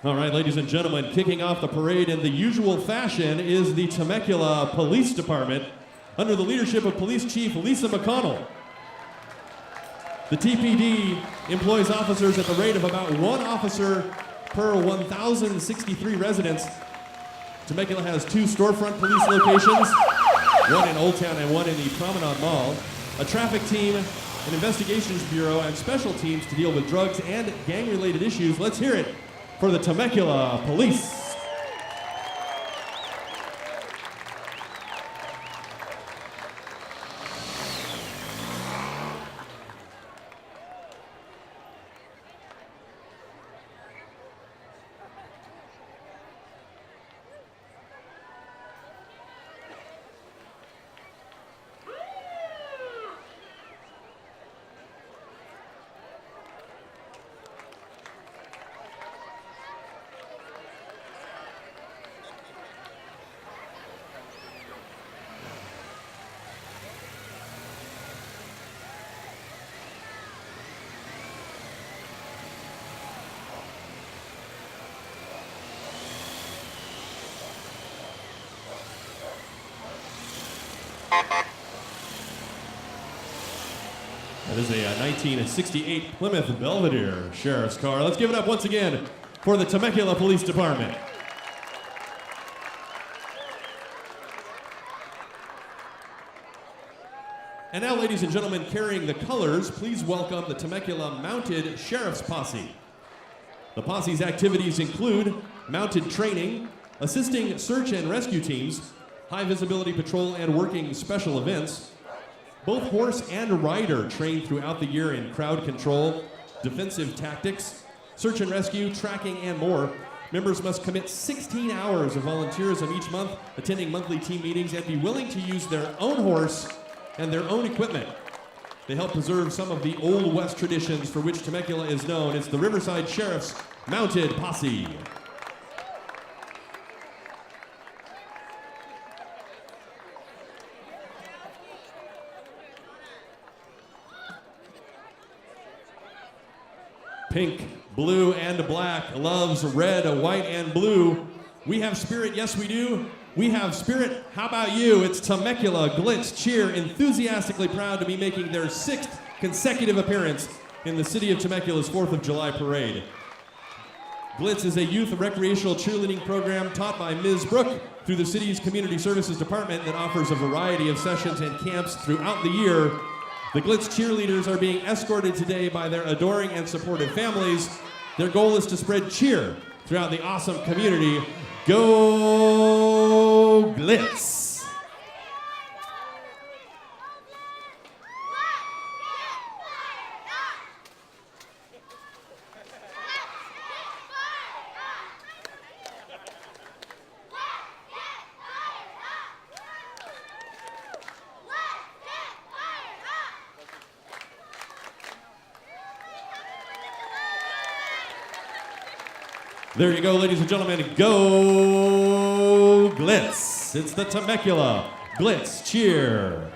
All right, ladies and gentlemen, kicking off the parade in the usual fashion is the Temecula Police Department under the leadership of Police Chief Lisa McConnell. The TPD employs officers at the rate of about one officer per 1,063 residents. Temecula has 2 storefront police locations, one in Old Town and one in the Promenade Mall, a traffic team, an investigations bureau, and special teams to deal with drugs and gang-related issues. Let's hear it for the Temecula Police. That is a 1968 Plymouth Belvedere Sheriff's car. Let's give it up once again for the Temecula Police Department. And now, ladies and gentlemen, carrying the colors, please welcome the Temecula Mounted Sheriff's Posse. The posse's activities include mounted training, assisting search and rescue teams, high visibility patrol and working special events. Both horse and rider train throughout the year in crowd control, defensive tactics, search and rescue, tracking, and more. Members must commit 16 hours of volunteerism each month, attending monthly team meetings, and be willing to use their own horse and their own equipment. They help preserve some of the Old West traditions for which Temecula is known. It's the Riverside Sheriff's Mounted Posse. Pink, blue, and black loves red, white, and blue. We have spirit, yes we do. We have spirit, how about you? It's Temecula Glitz Cheer, enthusiastically proud to be making their 6th consecutive appearance in the city of Temecula's 4th of July parade. Glitz is a youth recreational cheerleading program taught by Ms. Brooke through the city's Community Services Department that offers a variety of sessions and camps throughout the year. The Glitz cheerleaders are being escorted today by their adoring and supportive families. Their goal is to spread cheer throughout the awesome community. Go Glitz! There you go, ladies and gentlemen. Go Glitz! It's the Temecula Glitz Cheer.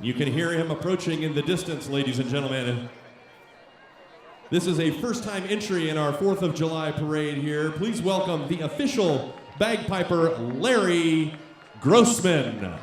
You can hear him approaching in the distance, ladies and gentlemen. This is a first-time entry in our 4th of July parade here. Please welcome the official bagpiper, Larry Grossman.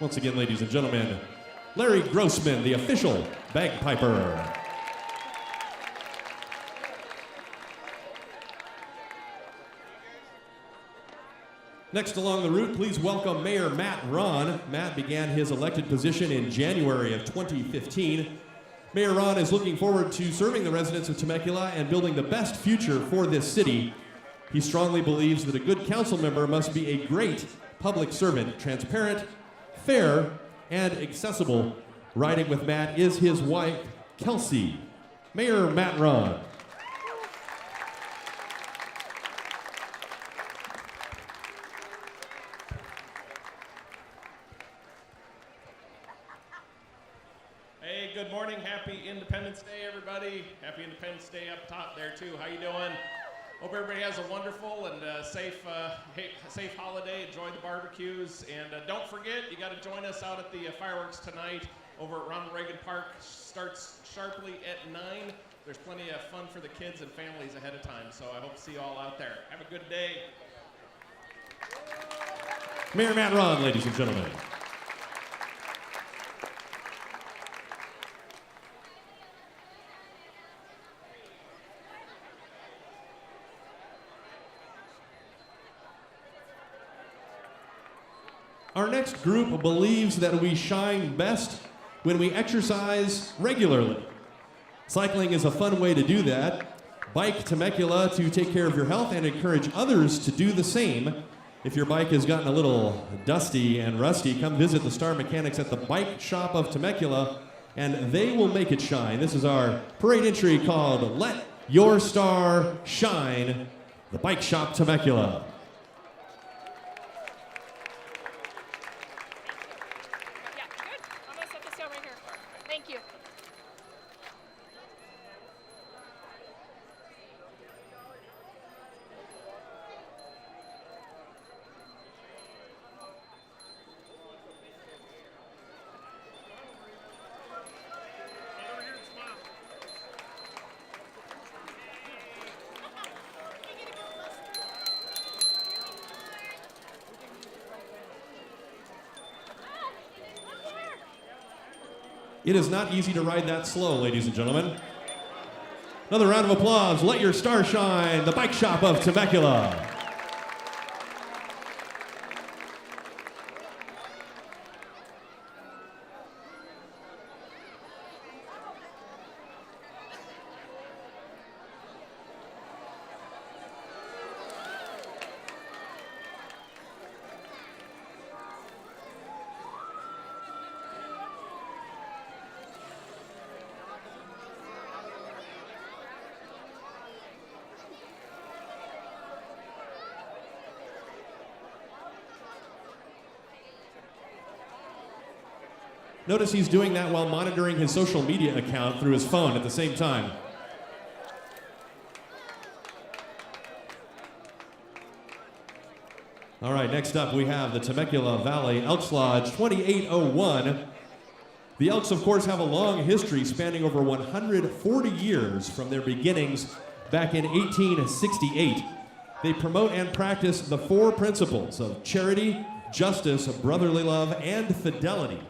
Once again, ladies and gentlemen, Larry Grossman, the official bagpiper. Next along the route, please welcome Mayor Matt Ron. Matt began his elected position in January of 2015. Mayor Ron is looking forward to serving the residents of Temecula and building the best future for this city. He strongly believes that a good council member must be a great public servant, transparent, fair, and accessible. Riding with Matt is his wife, Kelsey. Mayor Matt Ron. Hey, good morning. Happy Independence Day, everybody. Happy Independence Day up top there, too. How you doing? Hope everybody has a wonderful and safe holiday. Enjoy the barbecues. And don't forget, you got to join us out at the fireworks tonight over at Ronald Reagan Park. Starts sharply at 9. There's plenty of fun for the kids and families ahead of time. So I hope to see you all out there. Have a good day. Mayor Matt Ron, ladies and gentlemen. Our next group believes that we shine best when we exercise regularly. Cycling is a fun way to do that. Bike Temecula to take care of your health and encourage others to do the same. If your bike has gotten a little dusty and rusty, come visit the Star Mechanics at the Bike Shop of Temecula, and they will make it shine. This is our parade entry called Let Your Star Shine, the Bike Shop Temecula. It is not easy to ride that slow, ladies and gentlemen. Another round of applause. Let your star shine, the Bike Shop of Temecula. Notice he's doing that while monitoring his social media account through his phone at the same time. All right, next up we have the Temecula Valley Elks Lodge 2801. The Elks, of course, have a long history spanning over 140 years from their beginnings back in 1868. They promote and practice the 4 principles of charity, justice, brotherly love, and fidelity.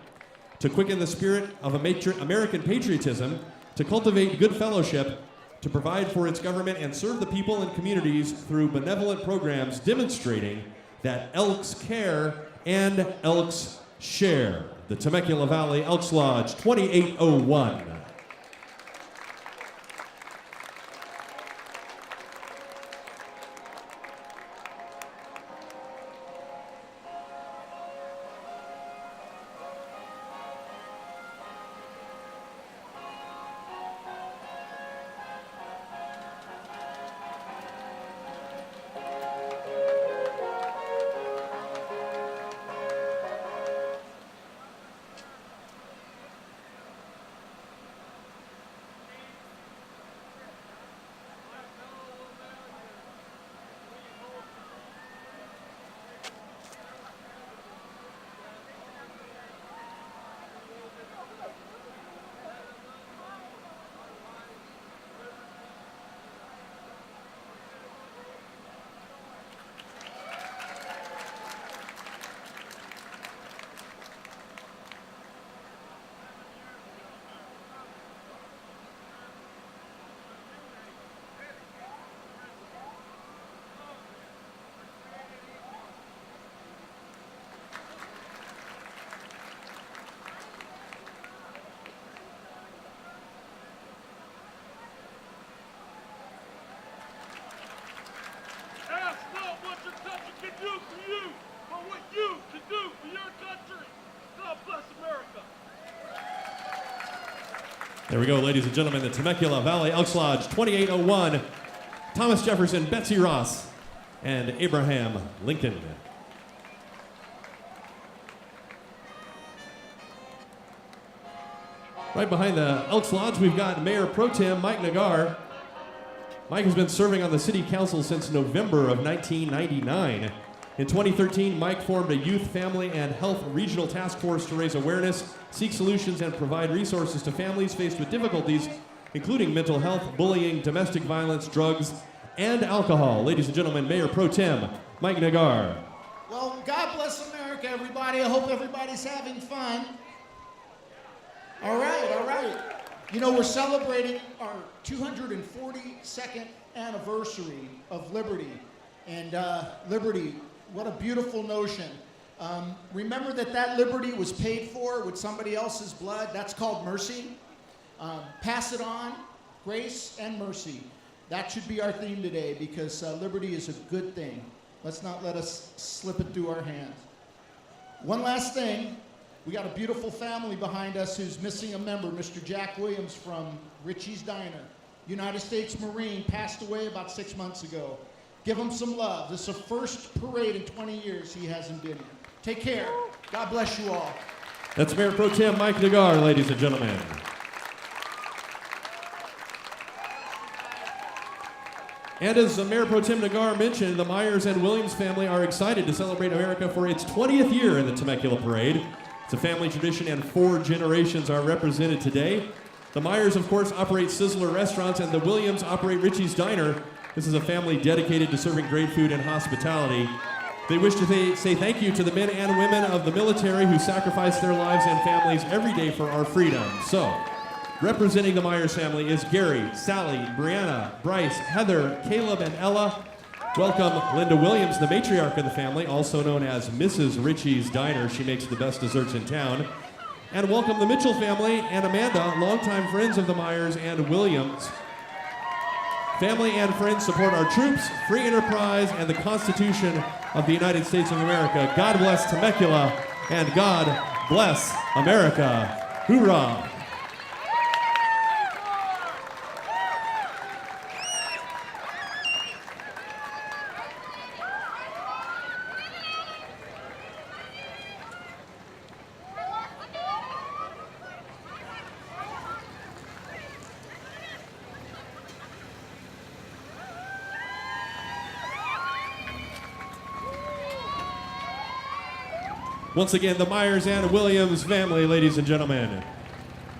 To quicken the spirit of American patriotism, to cultivate good fellowship, to provide for its government and serve the people and communities through benevolent programs demonstrating that Elks care and Elks share. The Temecula Valley Elks Lodge 2801. There we go, ladies and gentlemen, the Temecula Valley Elks Lodge 2801, Thomas Jefferson, Betsy Ross, and Abraham Lincoln. Right behind the Elks Lodge, we've got Mayor Pro Tem Mike Nagar. Mike has been serving on the City Council since November of 1999. In 2013, Mike formed a Youth, Family, and Health Regional Task Force to raise awareness, seek solutions, and provide resources to families faced with difficulties, including mental health, bullying, domestic violence, drugs, and alcohol. Ladies and gentlemen, Mayor Pro Tem Mike Nagar. Well, God bless America, everybody. I hope everybody's having fun. All right. You know, we're celebrating our 242nd anniversary of liberty. And liberty, what a beautiful notion. Remember that liberty was paid for with somebody else's blood. That's called mercy. Pass it on, grace and mercy. That should be our theme today, because liberty is a good thing. Let's not let us slip it through our hands. One last thing. We got a beautiful family behind us who's missing a member, Mr. Jack Williams from Richie's Diner. United States Marine, passed away about 6 months ago. Give him some love. This is the first parade in 20 years he hasn't been here. Take care. God bless you all. That's Mayor Pro Tem Mike Nagar, ladies and gentlemen. And as Mayor Pro Tem Nagar mentioned, the Myers and Williams family are excited to celebrate America for its 20th year in the Temecula Parade. It's a family tradition, and 4 generations are represented today. The Myers, of course, operate Sizzler restaurants, and the Williams operate Richie's Diner. This is a family dedicated to serving great food and hospitality. They wish to say thank you to the men and women of the military who sacrifice their lives and families every day for our freedom. So, representing the Myers family is Gary, Sally, Brianna, Bryce, Heather, Caleb, and Ella. Welcome Linda Williams, the matriarch of the family, also known as Mrs. Richie's Diner. She makes the best desserts in town. And welcome the Mitchell family and Amanda, longtime friends of the Myers and Williams. Family and friends support our troops, free enterprise, and the Constitution of the United States of America. God bless Temecula, and God bless America. Hoorah! Once again, the Myers and Williams family, ladies and gentlemen.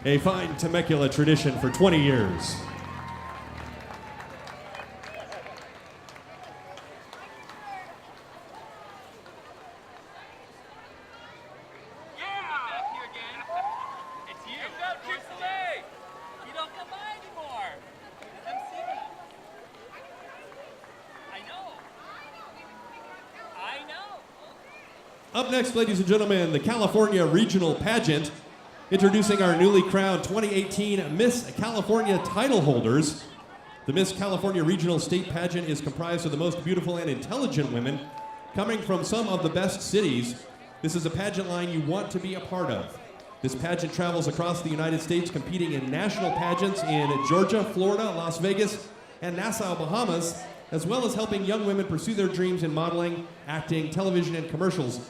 A fine Temecula tradition for 20 years. Up next, ladies and gentlemen, the California Regional Pageant, introducing our newly crowned 2018 Miss California title holders. The Miss California Regional State Pageant is comprised of the most beautiful and intelligent women coming from some of the best cities. This is a pageant line you want to be a part of. This pageant travels across the United States, competing in national pageants in Georgia, Florida, Las Vegas, and Nassau, Bahamas, as well as helping young women pursue their dreams in modeling, acting, television, and commercials,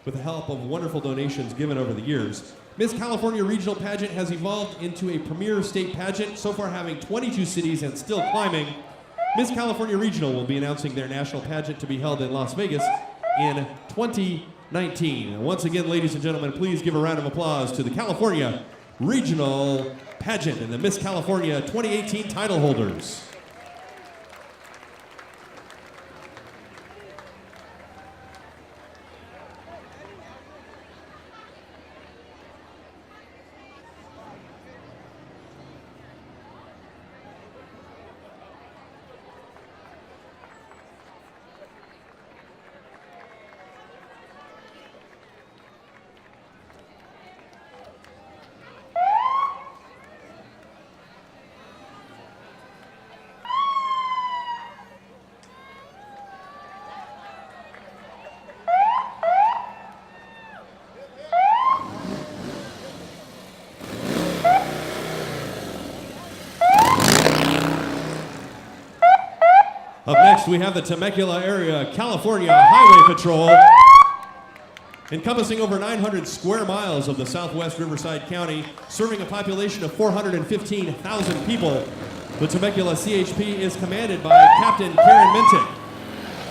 with the help of wonderful donations given over the years. Miss California Regional Pageant has evolved into a premier state pageant, so far having 22 cities and still climbing. Miss California Regional will be announcing their national pageant to be held in Las Vegas in 2019. Once again, ladies and gentlemen, please give a round of applause to the California Regional Pageant and the Miss California 2018 title holders. Up next, we have the Temecula Area California Highway Patrol. Encompassing over 900 square miles of the southwest Riverside County, serving a population of 415,000 people, the Temecula CHP is commanded by Captain Karen Minton.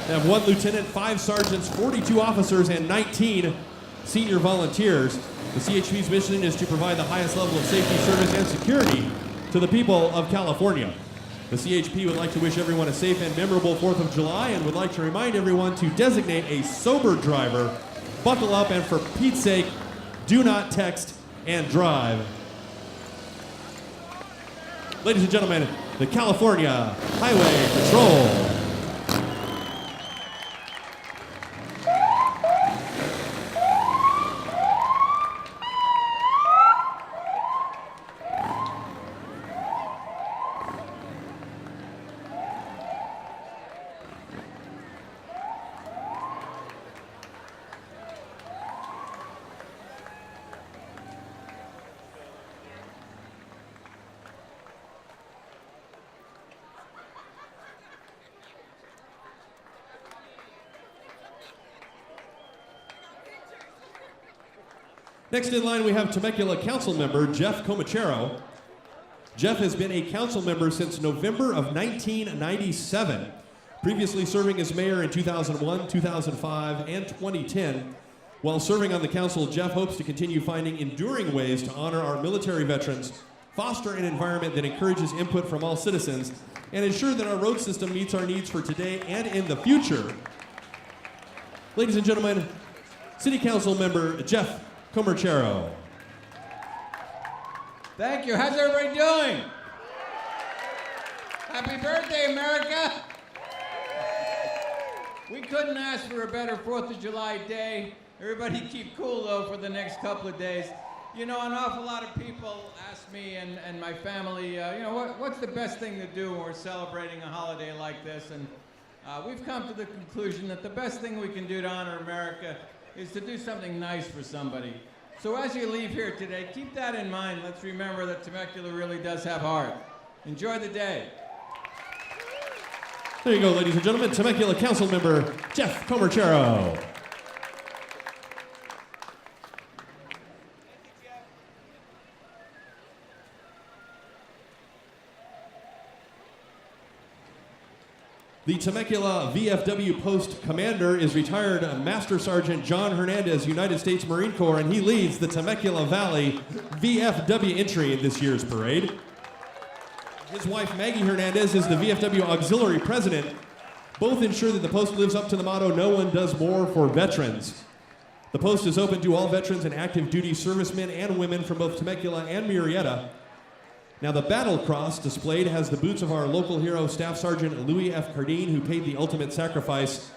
They have 1 lieutenant, 5 sergeants, 42 officers, and 19 senior volunteers. The CHP's mission is to provide the highest level of safety, service, and security to the people of California. The CHP would like to wish everyone a safe and memorable 4th of July and would like to remind everyone to designate a sober driver, buckle up, and for Pete's sake, do not text and drive. Ladies and gentlemen, the California Highway Patrol. Next in line, we have Temecula Council member Jeff Comachero. Jeff has been a council member since November of 1997, previously serving as mayor in 2001, 2005, and 2010. While serving on the council, Jeff hopes to continue finding enduring ways to honor our military veterans, foster an environment that encourages input from all citizens, and ensure that our road system meets our needs for today and in the future. Ladies and gentlemen, City Council member Jeff Comachero. Thank you. How's everybody doing? Happy birthday, America! We couldn't ask for a better 4th of July day. Everybody keep cool, though, for the next couple of days. You know, an awful lot of people ask me and my family, what's the best thing to do when we're celebrating a holiday like this? And we've come to the conclusion that the best thing we can do to honor America is to do something nice for somebody. So as you leave here today, keep that in mind. Let's remember that Temecula really does have heart. Enjoy the day. There you go, ladies and gentlemen, Temecula Council member Jeff Comachero. The Temecula VFW Post Commander is retired Master Sergeant John Hernandez, United States Marine Corps, and he leads the Temecula Valley VFW entry in this year's parade. His wife, Maggie Hernandez, is the VFW Auxiliary President. Both ensure that the post lives up to the motto, "No one does more for veterans." The post is open to all veterans and active duty servicemen and women from both Temecula and Murrieta. Now, the battle cross displayed has the boots of our local hero, Staff Sergeant Louis F. Cardine, who paid the ultimate sacrifice.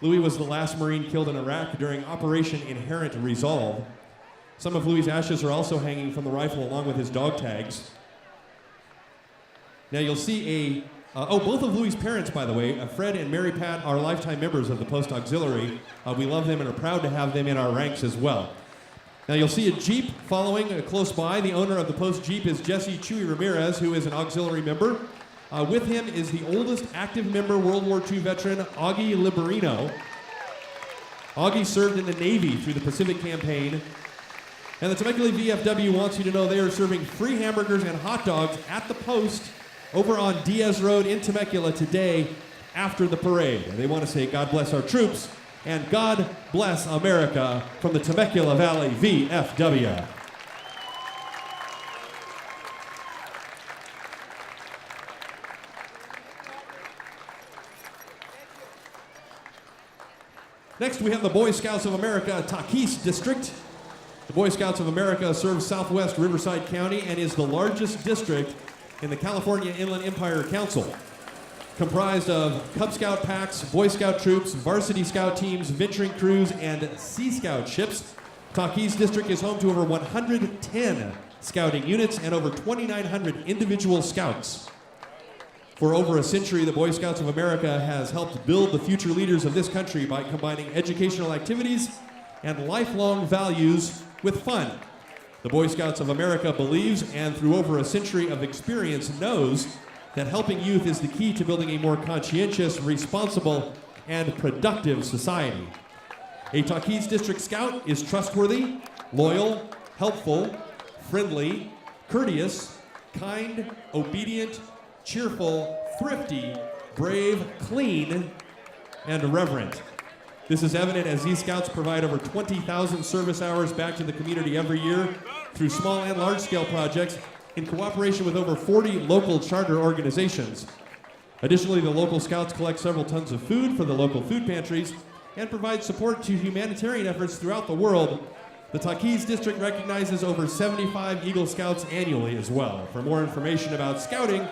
Louis was the last Marine killed in Iraq during Operation Inherent Resolve. Some of Louis' ashes are also hanging from the rifle along with his dog tags. Now, you'll see both of Louis' parents, by the way, Fred and Mary Pat, are lifetime members of the Post Auxiliary. We love them and are proud to have them in our ranks as well. Now you'll see a Jeep following close by. The owner of the Post Jeep is Jesse Chewy Ramirez, who is an auxiliary member. With him is the oldest active member, World War II veteran, Augie Liberino. Augie served in the Navy through the Pacific Campaign. And the Temecula VFW wants you to know they are serving free hamburgers and hot dogs at the Post over on Diaz Road in Temecula today after the parade. And they want to say, God bless our troops. And God bless America from the Temecula Valley VFW. Next, we have the Boy Scouts of America Taquis District. The Boy Scouts of America serves southwest Riverside County and is the largest district in the California Inland Empire Council. Comprised of Cub Scout packs, Boy Scout troops, varsity scout teams, venturing crews, and Sea Scout ships, Taquis District is home to over 110 scouting units and over 2,900 individual scouts. For over a century, the Boy Scouts of America has helped build the future leaders of this country by combining educational activities and lifelong values with fun. The Boy Scouts of America believes, and through over a century of experience knows, that helping youth is the key to building a more conscientious, responsible, and productive society. A Taquis District Scout is trustworthy, loyal, helpful, friendly, courteous, kind, obedient, cheerful, thrifty, brave, clean, and reverent. This is evident as these scouts provide over 20,000 service hours back to the community every year through small and large-scale projects in cooperation with over 40 local charter organizations. Additionally, the local scouts collect several tons of food for the local food pantries and provide support to humanitarian efforts throughout the world. The Taquis District recognizes over 75 Eagle Scouts annually as well. For more information about scouting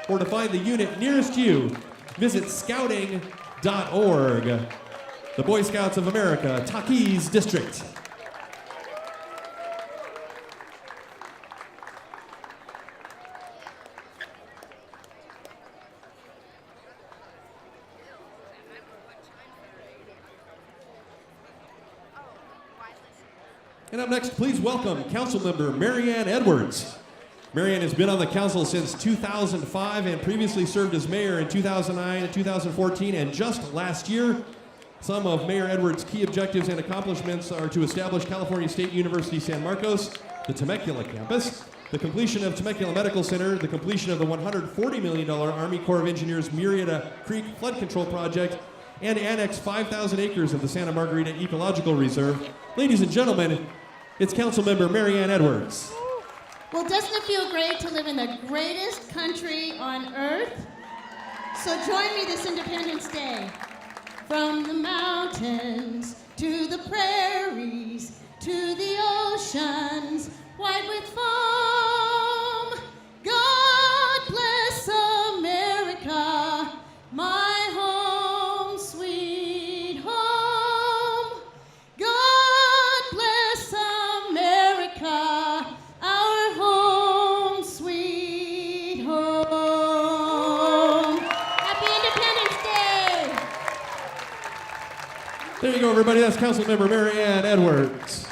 or to find the unit nearest you, visit scouting.org. The Boy Scouts of America, Taquis District. And up next, please welcome Councilmember Marianne Edwards. Marianne has been on the council since 2005 and previously served as mayor in 2009 and 2014, and just last year. Some of Mayor Edwards' key objectives and accomplishments are to establish California State University San Marcos, the Temecula campus, the completion of Temecula Medical Center, the completion of the $140 million Army Corps of Engineers Murrieta Creek Flood Control Project, and annex 5,000 acres of the Santa Margarita Ecological Reserve. Ladies and gentlemen, it's Councilmember Marianne Edwards. Well, doesn't it feel great to live in the greatest country on earth? So join me this Independence Day. From the mountains to the prairies to the oceans, white with foam. God bless America, my home, sweet home. God bless America, our home, sweet home. Happy Independence Day. There you go, everybody. That's Councilmember Marianne Edwards.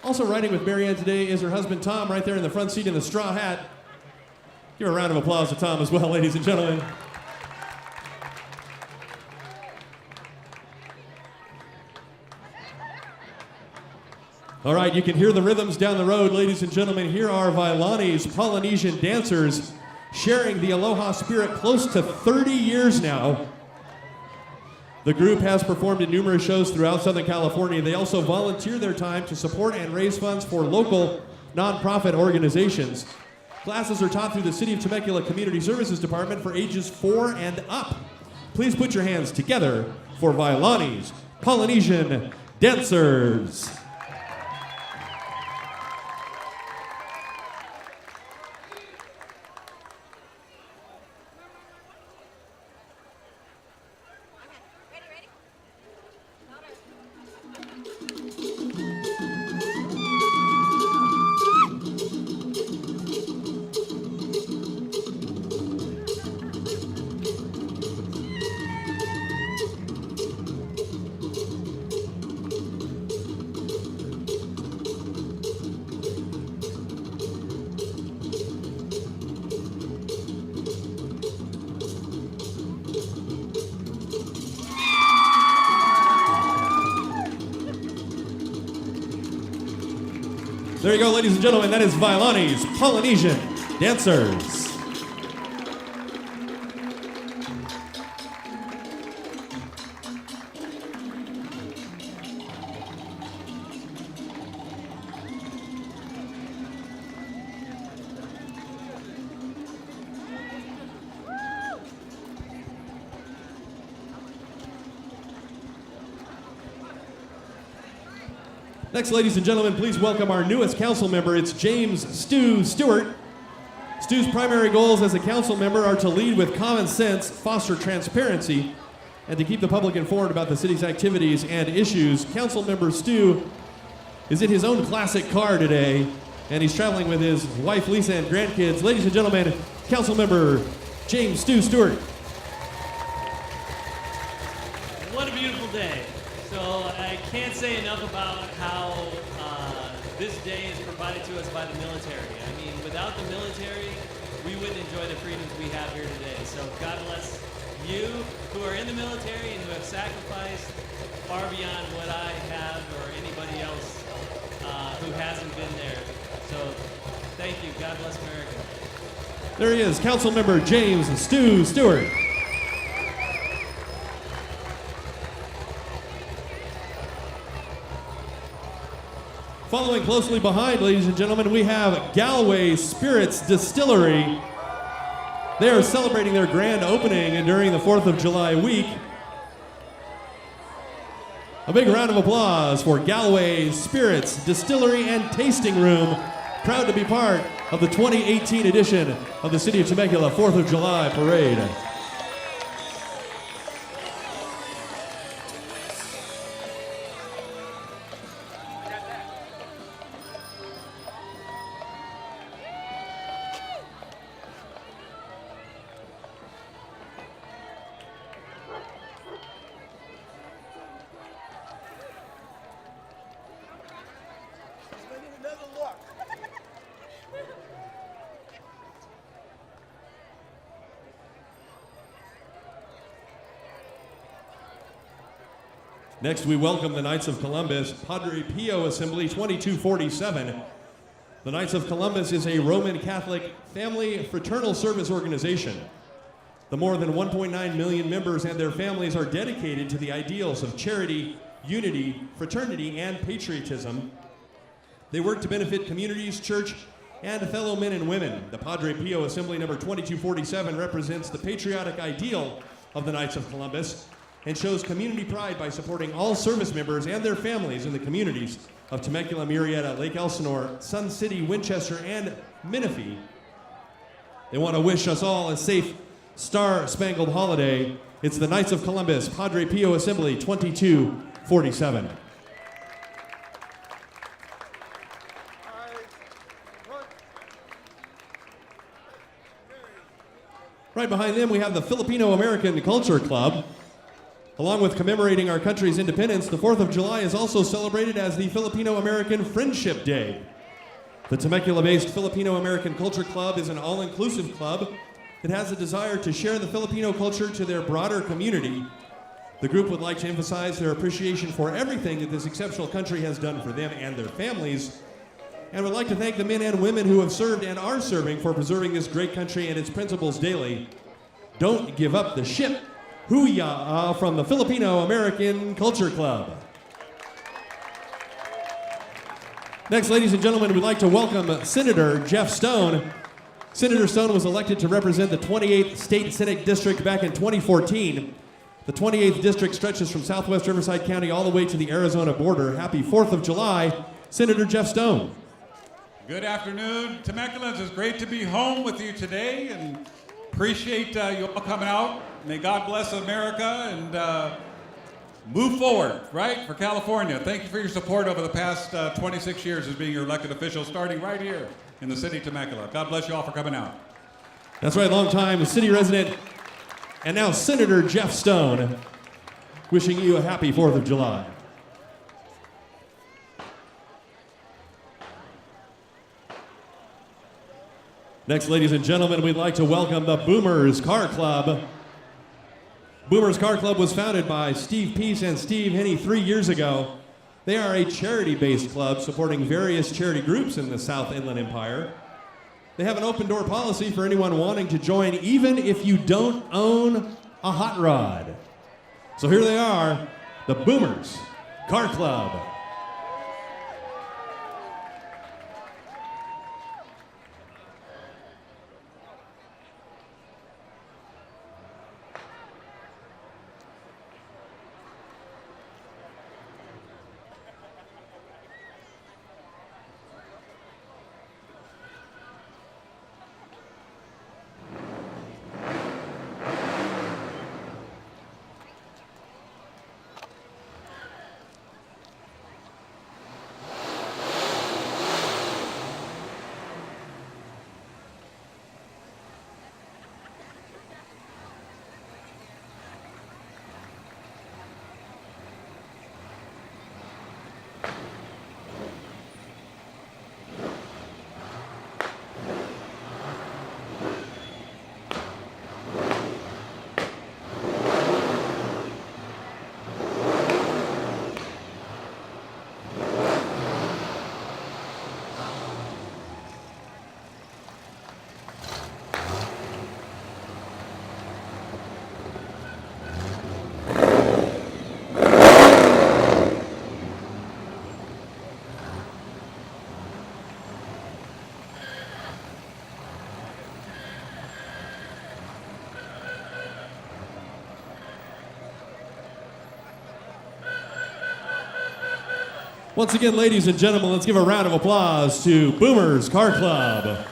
Also riding with Marianne today is her husband, Tom, right there in the front seat in the straw hat. Give a round of applause to Tom as well, ladies and gentlemen. All right, you can hear the rhythms down the road, ladies and gentlemen. Here are Vailani's Polynesian dancers sharing the Aloha spirit close to 30 years now. The group has performed in numerous shows throughout Southern California. They also volunteer their time to support and raise funds for local nonprofit organizations. Classes are taught through the City of Temecula Community Services Department for ages 4 and up. Please put your hands together for Vailani's Polynesian dancers. There you go, ladies and gentlemen. That is Vailani's Polynesian dancers. Next, ladies and gentlemen, please welcome our newest council member. It's James Stu Stewart. Stu's primary goals as a council member are to lead with common sense, foster transparency, and to keep the public informed about the city's activities and issues. Council member Stu is in his own classic car today, and he's traveling with his wife Lisa and grandkids. Ladies and gentlemen, council member James Stu Stewart. What a beautiful day. So I can't say enough about how this day is provided to us by the military. I mean, without the military, we wouldn't enjoy the freedoms we have here today. So God bless you who are in the military and who have sacrificed far beyond what I have or anybody else who hasn't been there. So thank you. God bless America. There he is, Councilmember James Stu Stewart. Following closely behind, ladies and gentlemen, we have Galway Spirits Distillery. They are celebrating their grand opening during the 4th of July week. A big round of applause for Galway Spirits Distillery and Tasting Room, proud to be part of the 2018 edition of the City of Temecula 4th of July Parade. Next, we welcome the Knights of Columbus, Padre Pio Assembly 2247. The Knights of Columbus is a Roman Catholic family fraternal service organization. The more than 1.9 million members and their families are dedicated to the ideals of charity, unity, fraternity, and patriotism. They work to benefit communities, church, and fellow men and women. The Padre Pio Assembly number 2247 represents the patriotic ideal of the Knights of Columbus and shows community pride by supporting all service members and their families in the communities of Temecula, Murrieta, Lake Elsinore, Sun City, Winchester, and Menifee. They want to wish us all a safe, star-spangled holiday. It's the Knights of Columbus, Padre Pio Assembly 2247. Right behind them, we have the Filipino American Culture Club. Along with commemorating our country's independence, the 4th of July is also celebrated as the Filipino American Friendship Day. The Temecula-based Filipino American Culture Club is an all-inclusive club that has a desire to share the Filipino culture to their broader community. The group would like to emphasize their appreciation for everything that this exceptional country has done for them and their families, and would like to thank the men and women who have served and are serving for preserving this great country and its principles daily. Don't give up the ship. Hoo-yah from the Filipino American Culture Club. Next, ladies and gentlemen, we'd like to welcome Senator Jeff Stone. Senator Stone was elected to represent the 28th State Senate District back in 2014. The 28th District stretches from southwest Riverside County all the way to the Arizona border. Happy 4th of July, Senator Jeff Stone. Good afternoon, Temeculans. It's great to be home with you today and appreciate you all coming out. May God bless America and move forward, right, for California. Thank you for your support over the past 26 years as being your elected official, starting right here in the city of Temecula. God bless you all for coming out. That's right, longtime city resident and now Senator Jeff Stone, wishing you a happy 4th of July. Next, ladies and gentlemen, we'd like to welcome the Boomers Car Club. Boomers Car Club was founded by Steve Peace and Steve Henney 3 years ago. They are a charity-based club supporting various charity groups in the South Inland Empire. They have an open-door policy for anyone wanting to join, even if you don't own a hot rod. So here they are, the Boomers Car Club. Once again, ladies and gentlemen, let's give a round of applause to Boomers Car Club.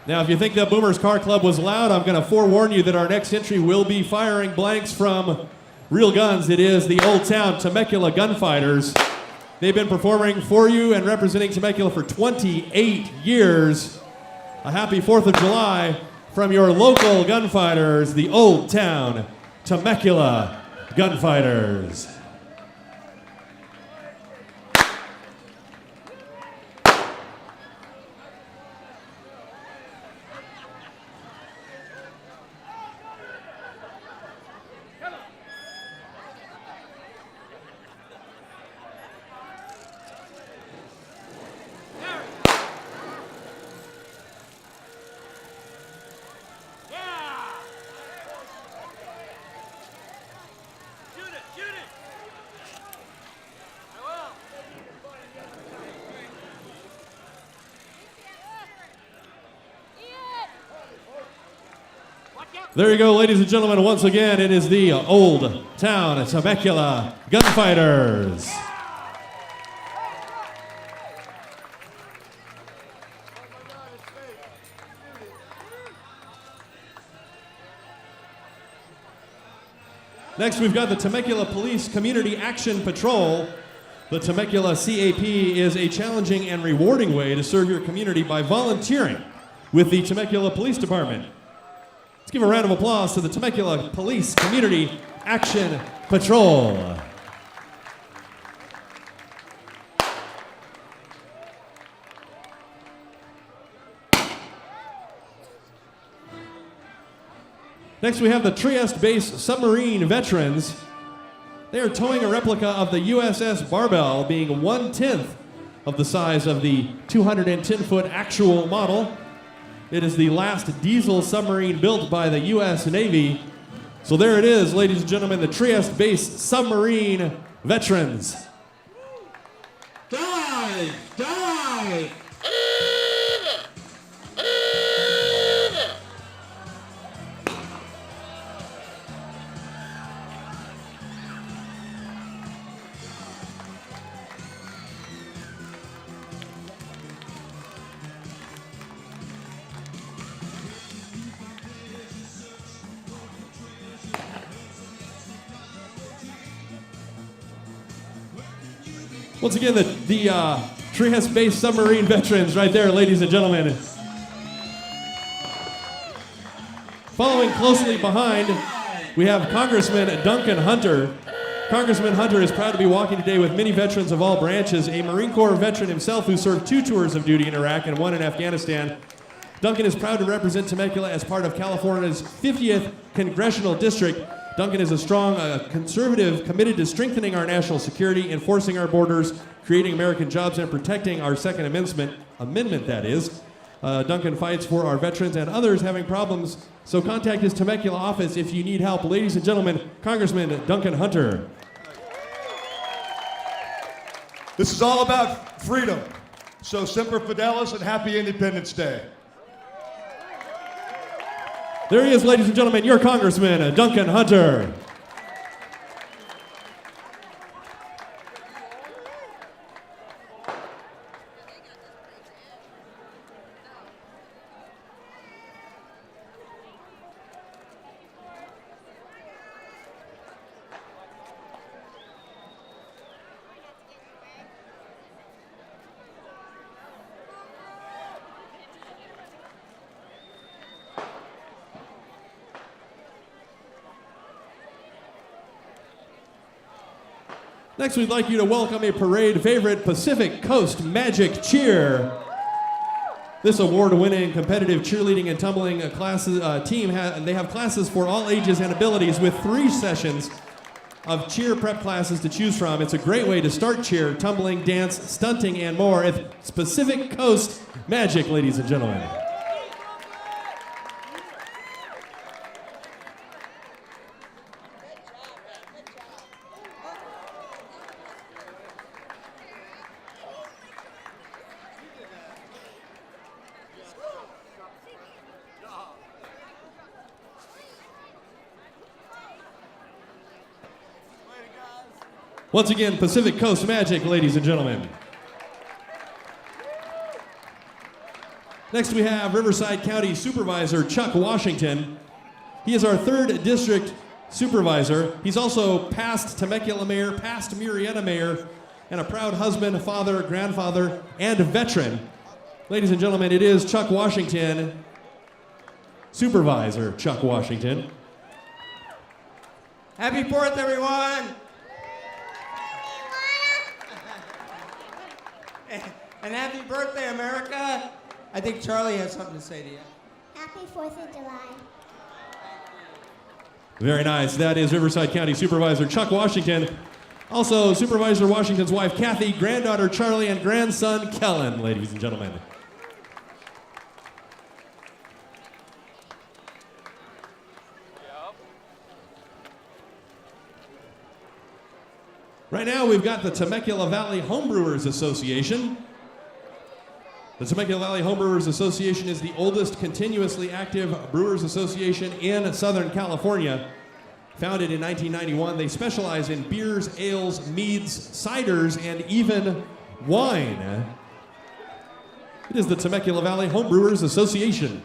Now, if you think that Boomers Car Club was loud, I'm going to forewarn you that our next entry will be firing blanks from real guns. It is the Old Town Temecula Gunfighters. They've been performing for you and representing Temecula for 28 years. A happy 4th of July from your local gunfighters, the Old Town Temecula Gunfighters. There you go, ladies and gentlemen. Once again, it is the Old Town Temecula Gunfighters. Next, we've got the Temecula Police Community Action Patrol. The Temecula CAP is a challenging and rewarding way to serve your community by volunteering with the Temecula Police Department. Let's give a round of applause to the Temecula Police Community Action Patrol. Next, we have the Trieste-based submarine veterans. They are towing a replica of the USS Barbell, being 1/10 of the size of the 210-foot actual model. It is the last diesel submarine built by the U.S. Navy. So there it is, ladies and gentlemen, the Trieste-based submarine veterans. Dive! Dive! Once again, the Trieste-based submarine veterans right there, ladies and gentlemen. Following closely behind, we have Congressman Duncan Hunter. Congressman Hunter is proud to be walking today with many veterans of all branches, a Marine Corps veteran himself who served 2 tours of duty in Iraq and 1 in Afghanistan. Duncan is proud to represent Temecula as part of California's 50th Congressional District. Duncan is a strong conservative committed to strengthening our national security, enforcing our borders, creating American jobs, and protecting our Second Amendment, that is. Duncan fights for our veterans and others having problems, so contact his Temecula office if you need help. Ladies and gentlemen, Congressman Duncan Hunter. This is all about freedom. So Semper Fidelis and happy Independence Day. There he is, ladies and gentlemen, your Congressman, Duncan Hunter. Next, we'd like you to welcome a parade favorite, Pacific Coast Magic Cheer. This award-winning competitive cheerleading and tumbling team, they have classes for all ages and abilities with 3 sessions of cheer prep classes to choose from. It's a great way to start cheer, tumbling, dance, stunting, and more. It's Pacific Coast Magic, ladies and gentlemen. Once again, Pacific Coast Magic, ladies and gentlemen. Next we have Riverside County Supervisor Chuck Washington. He is our 3rd District Supervisor. He's also past Temecula Mayor, past Murrieta Mayor, and a proud husband, father, grandfather, and veteran. Ladies and gentlemen, it is Chuck Washington, Supervisor Chuck Washington. Happy 4th, everyone! And happy birthday, America! I think Charlie has something to say to you. Happy 4th of July. Very nice. That is Riverside County Supervisor Chuck Washington. Also, Supervisor Washington's wife, Kathy, granddaughter Charlie, and grandson Kellen, ladies and gentlemen. Right now, we've got the Temecula Valley Homebrewers Association. The Temecula Valley Homebrewers Association is the oldest continuously active brewers association in Southern California. Founded in 1991, they specialize in beers, ales, meads, ciders, and even wine. It is the Temecula Valley Homebrewers Association.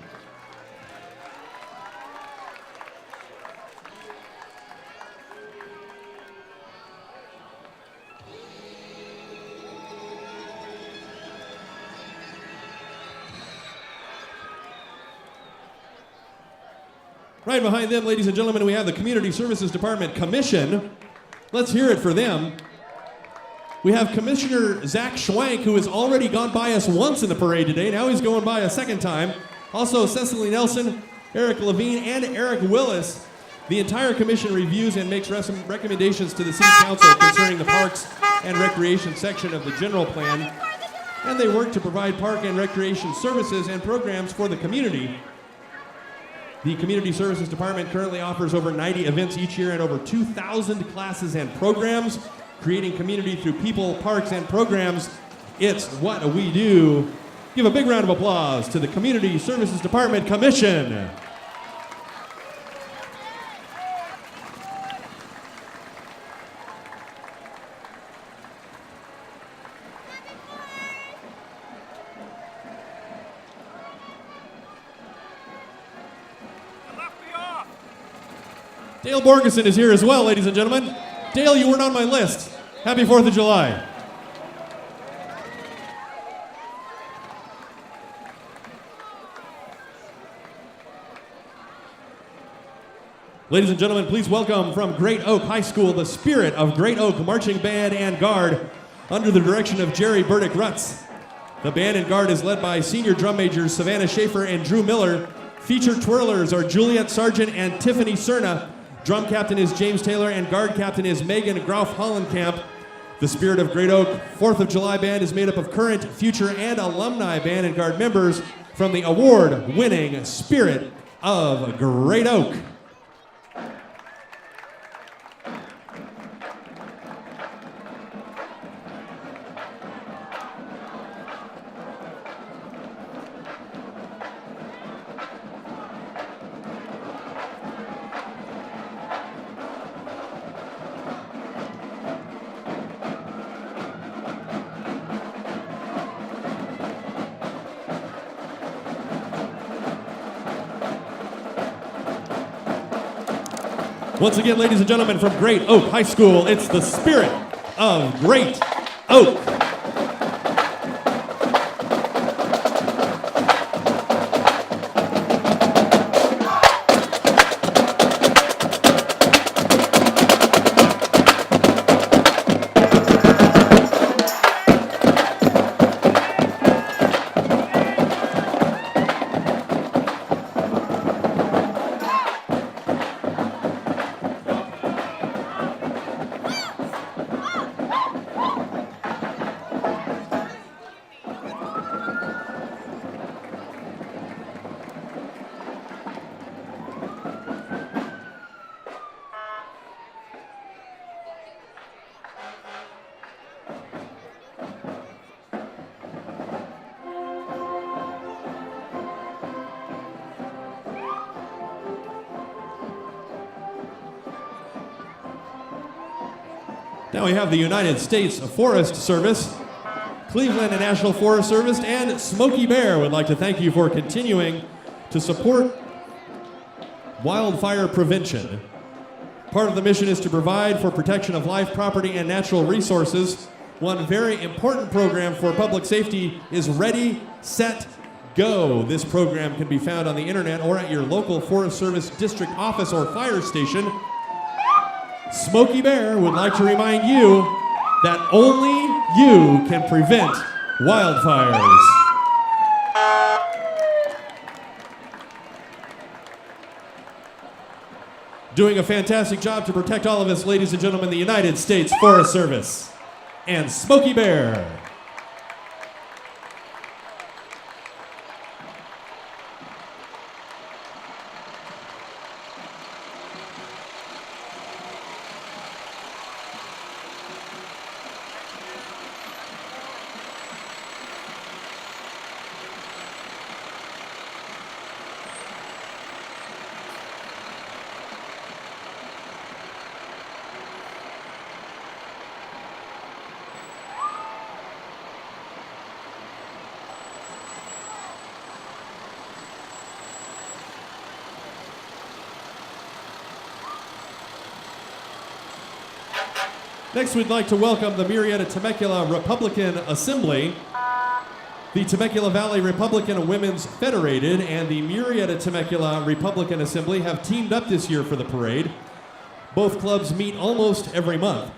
Right behind them, ladies and gentlemen, we have the Community Services Department Commission. Let's hear it for them. We have Commissioner Zach Schwank, who has already gone by us once in the parade today. Now he's going by a second time. Also, Cecily Nelson, Eric Levine, and Eric Willis. The entire commission reviews and makes recommendations to the City Council concerning the Parks and Recreation section of the general plan. And they work to provide park and recreation services and programs for the community. The Community Services Department currently offers over 90 events each year and over 2,000 classes and programs, creating community through people, parks, and programs. It's what we do. Give a big round of applause to the Community Services Department Commission. Dale Borgeson is here as well, ladies and gentlemen. Dale, you weren't on my list. Happy 4th of July. Ladies and gentlemen, please welcome from Great Oak High School, the Spirit of Great Oak Marching Band and Guard, under the direction of Jerry Burdick-Rutz. The band and guard is led by senior drum majors Savannah Schaefer and Drew Miller. Featured twirlers are Juliet Sargent and Tiffany Cerna. Drum captain is James Taylor, and guard captain is Megan Grauf-Hollenkamp. The Spirit of Great Oak 4th of July Band is made up of current, future, and alumni band and guard members from the award-winning Spirit of Great Oak. Once again, ladies and gentlemen, from Great Oak High School, it's the Spirit of Great Oak. Now we have the United States Forest Service, Cleveland National Forest Service, and Smokey Bear would like to thank you for continuing to support wildfire prevention. Part of the mission is to provide for protection of life, property, and natural resources. One very important program for public safety is Ready, Set, Go. This program can be found on the internet or at your local Forest Service district office or fire station. Smokey Bear would like to remind you that only you can prevent wildfires. Doing a fantastic job to protect all of us, ladies and gentlemen, the United States Forest Service and Smokey Bear. Next, we'd like to welcome the Murrieta Temecula Republican Assembly. The Temecula Valley Republican Women's Federated and the Murrieta Temecula Republican Assembly have teamed up this year for the parade. Both clubs meet almost every month.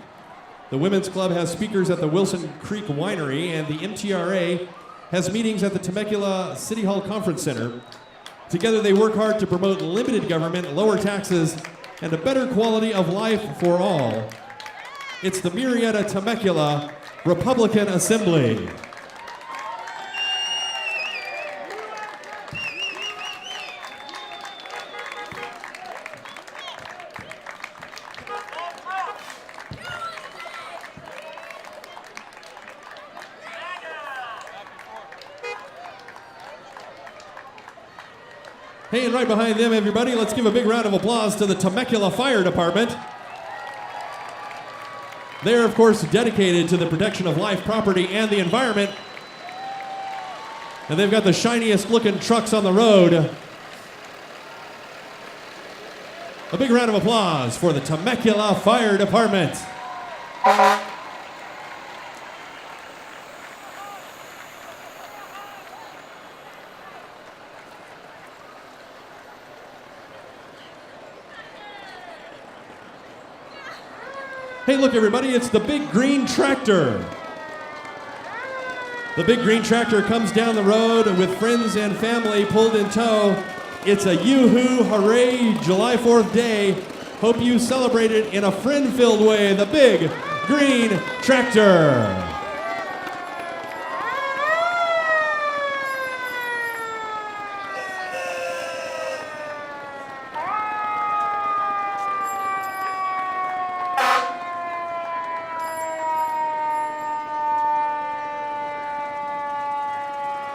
The Women's Club has speakers at the Wilson Creek Winery, and the MTRA has meetings at the Temecula City Hall Conference Center. Together, they work hard to promote limited government, lower taxes, and a better quality of life for all. It's the Murrieta Temecula Republican Assembly. Hey, and right behind them, everybody, let's give a big round of applause to the Temecula Fire Department. They're, of course, dedicated to the protection of life, property, and the environment. And they've got the shiniest looking trucks on the road. A big round of applause for the Temecula Fire Department. Hey, look, everybody, it's the big green tractor. The big green tractor comes down the road with friends and family pulled in tow. It's a yoo-hoo, hooray, July 4th day. Hope you celebrate it in a friend-filled way. The big green tractor.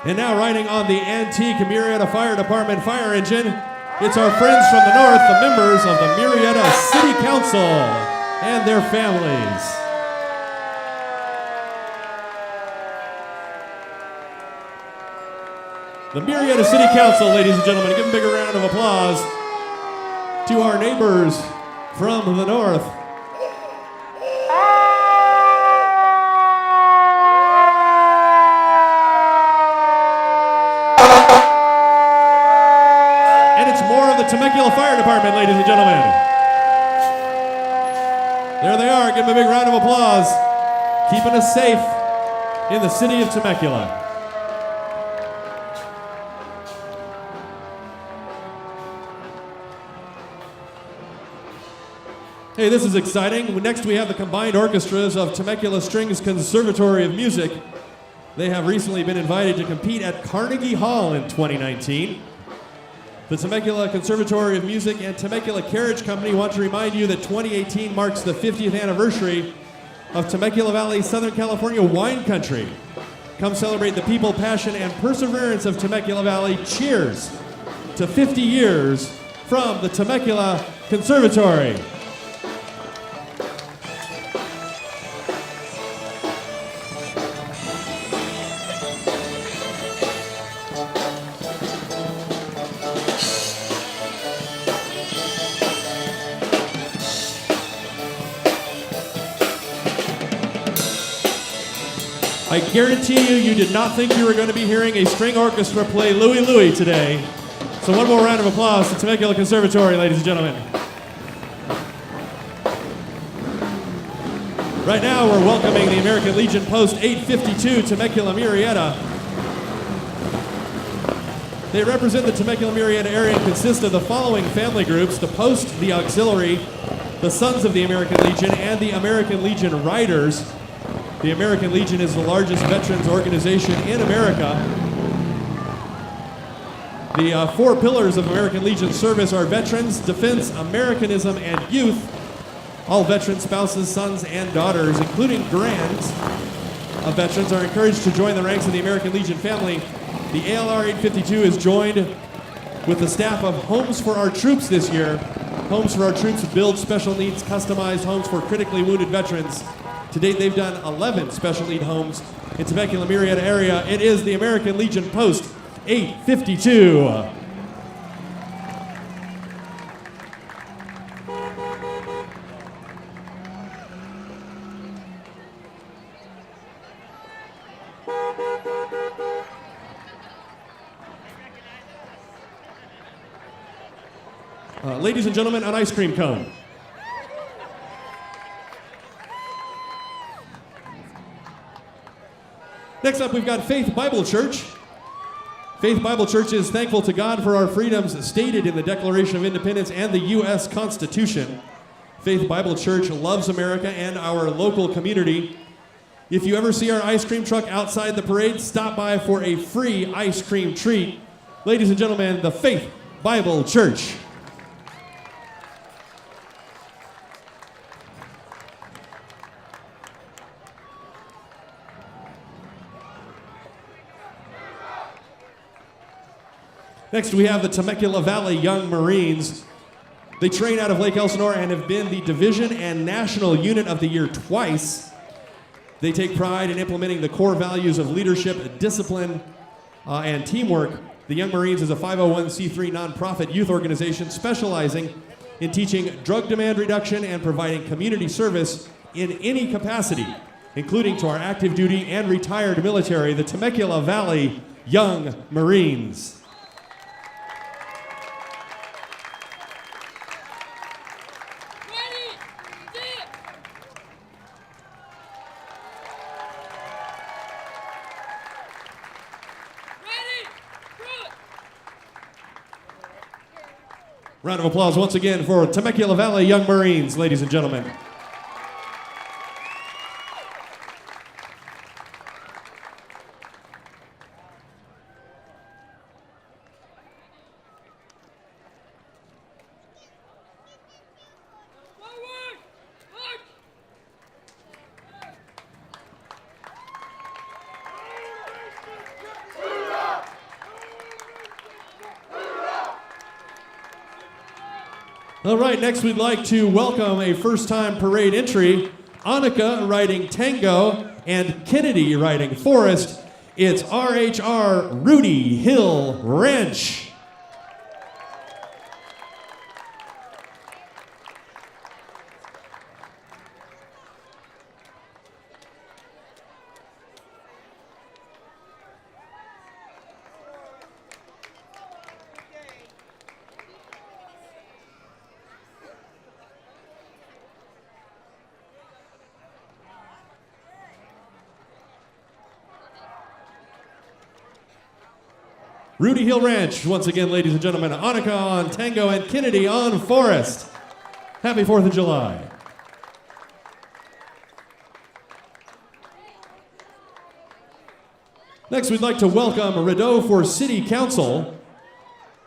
And now riding on the antique Murrieta Fire Department fire engine, it's our friends from the north, the members of the Murrieta City Council and their families. The Murrieta City Council, ladies and gentlemen, give them a big round of applause to our neighbors from the north. Temecula Fire Department, ladies and gentlemen. There they are. Give them a big round of applause. Keeping us safe in the city of Temecula. Hey, this is exciting. Next, we have the combined orchestras of Temecula Strings Conservatory of Music. They have recently been invited to compete at Carnegie Hall in 2019. The Temecula Conservatory of Music and Temecula Carriage Company want to remind you that 2018 marks the 50th anniversary of Temecula Valley, Southern California wine country. Come celebrate the people, passion, and perseverance of Temecula Valley. Cheers to 50 years from the Temecula Conservatory. I guarantee you did not think you were going to be hearing a string orchestra play Louie Louie today. So one more round of applause to Temecula Conservatory, ladies and gentlemen. Right now, we're welcoming the American Legion Post 852 Temecula Murrieta. They represent the Temecula Murrieta area and consist of the following family groups: the Post, the Auxiliary, the Sons of the American Legion, and the American Legion Riders. The American Legion is the largest veterans organization in America. The four pillars of American Legion service are veterans, defense, Americanism, and youth. All veteran spouses, sons, and daughters, including grands of veterans, are encouraged to join the ranks of the American Legion family. The ALR 852 is joined with the staff of Homes for Our Troops this year. Homes for Our Troops build special needs, customized homes for critically wounded veterans. To date, they've done 11 special need homes in Temecula Murrieta area. It is the American Legion Post 852. Ladies and gentlemen, an ice cream cone. Next up, we've got Faith Bible Church. Faith Bible Church is thankful to God for our freedoms stated in the Declaration of Independence and the U.S. Constitution. Faith Bible Church loves America and our local community. If you ever see our ice cream truck outside the parade, stop by for a free ice cream treat. Ladies and gentlemen, the Faith Bible Church. Next, we have the Temecula Valley Young Marines. They train out of Lake Elsinore and have been the Division and National Unit of the Year twice. They take pride in implementing the core values of leadership, discipline, and teamwork. The Young Marines is a 501c3 nonprofit youth organization specializing in teaching drug demand reduction and providing community service in any capacity, including to our active duty and retired military, the Temecula Valley Young Marines. Round of applause once again for Temecula Valley Young Marines, ladies and gentlemen. All right, next we'd like to welcome a first-time parade entry, Annika riding Tango and Kennedy riding Forest. It's RHR Rudy Hill Ranch. Rudy Hill Ranch, once again, ladies and gentlemen, Annika on Tango and Kennedy on Forest. Happy 4th of July. Next, we'd like to welcome Rideau for City Council.